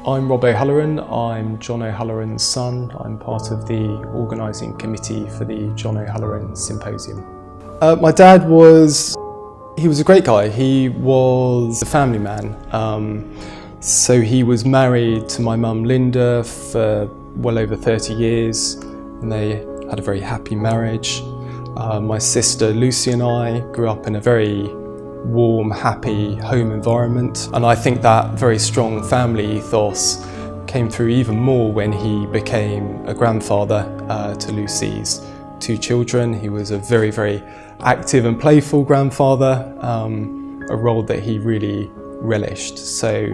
I'm Rob O'Halloran. I'm John O'Halloran's son. I'm part of the organising committee for the John O'Halloran Symposium. My dad was a great guy. He was a family man. So he was married to my mum Linda for well over 30 years, and they had a very happy marriage. My sister Lucy and I grew up in a very warm, happy home environment, and I think that very strong family ethos came through even more when he became a grandfather to Lucy's 2 children. He was a very, very active and playful grandfather, a role that he really relished. So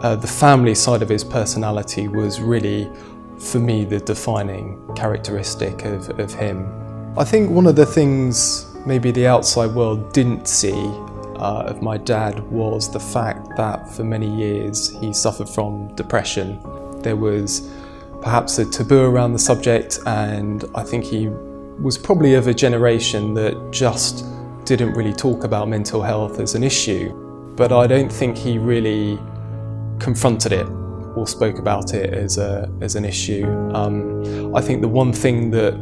the family side of his personality was really, for me, the defining characteristic of him. I think one of the things maybe the outside world didn't see of my dad was the fact that for many years he suffered from depression. There was perhaps a taboo around the subject, and I think he was probably of a generation that just didn't really talk about mental health as an issue. But I don't think he really confronted it or spoke about it as an issue. I think the one thing that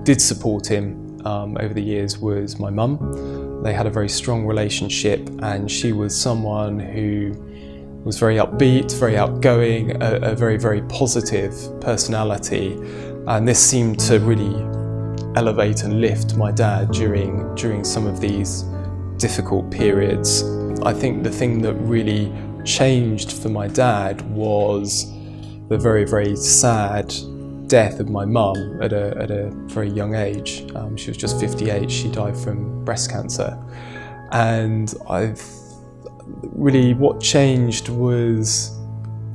did support him over the years was my mum. They had a very strong relationship, and she was someone who was very upbeat, very outgoing, a very, very positive personality. And this seemed to really elevate and lift my dad during some of these difficult periods. I think the thing that really changed for my dad was the very, very sad death of my mum at a very young age. She was just 58. She died from breast cancer, and what changed was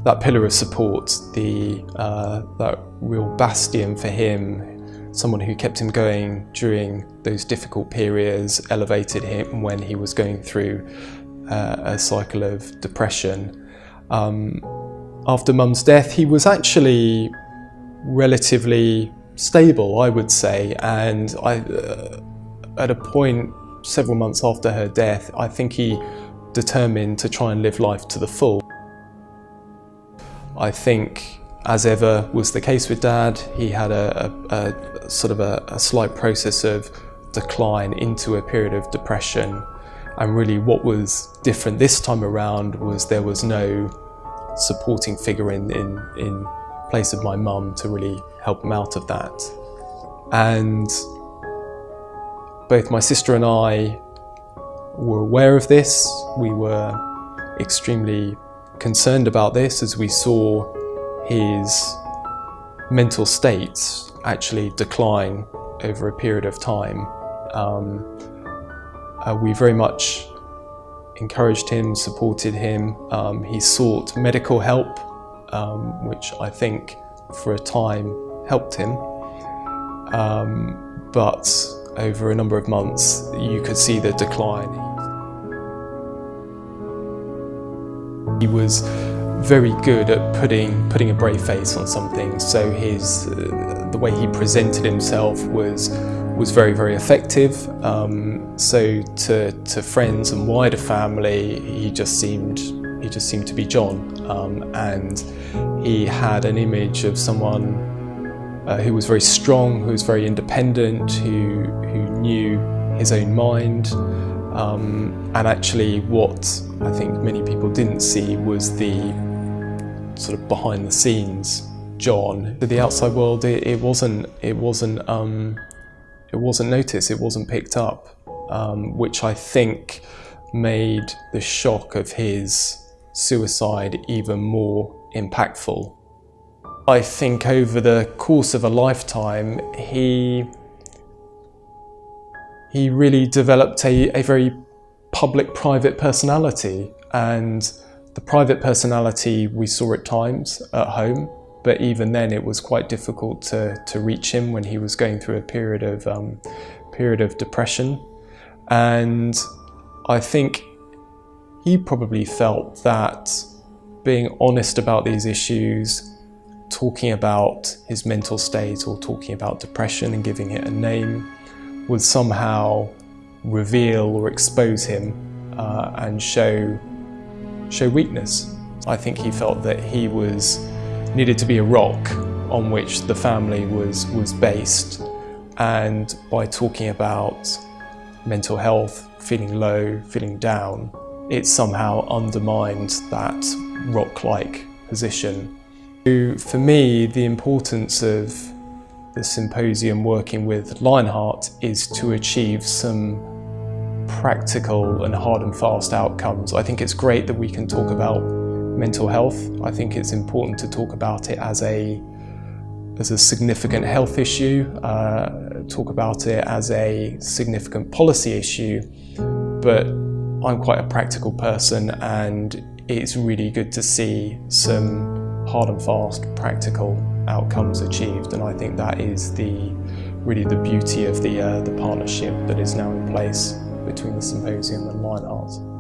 that pillar of support, that real bastion for him, someone who kept him going during those difficult periods, elevated him when he was going through a cycle of depression. After Mum's death, he was actually relatively stable, I would say, and at a point several months after her death, I think he determined to try and live life to the full. I think, as ever was the case with Dad, he had a slight process of decline into a period of depression, and really what was different this time around was there was no supporting figure in place of my mum to really help him out of that. And both my sister and I were aware of this. We were extremely concerned about this as we saw his mental state actually decline over a period of time. We very much encouraged him, supported him. He sought medical help, which I think for a time helped him. But over a number of months, you could see the decline. He was very good at putting a brave face on something, so the way he presented himself was very, very effective. So to friends and wider family, he just seemed to be John, and he had an image of someone who was very strong, who was very independent, who knew his own mind. And actually what I think many people didn't see was the sort of behind the scenes John. To the outside world, it wasn't noticed, it wasn't picked up, which I think made the shock of his suicide even more impactful. I think over the course of a lifetime, he really developed a very public-private personality, and the private personality we saw at times at home, but even then it was quite difficult to reach him when he was going through a period of depression. And I think he probably felt that being honest about these issues, talking about his mental state or talking about depression and giving it a name would somehow reveal or expose him and show weakness. I think he felt that he needed to be a rock on which the family was based, and by talking about mental health, feeling low, feeling down, it somehow undermined that rock-like position. For me, the importance of the symposium working with LionHeart is to achieve some practical and hard and fast outcomes. I think it's great that we can talk about mental health. I think it's important to talk about it as a significant health issue, talk about it as a significant policy issue, but I'm quite a practical person, and it's really good to see some hard and fast practical outcomes achieved, and I think that is really the beauty of the partnership that is now in place between the Symposium and LionHeart.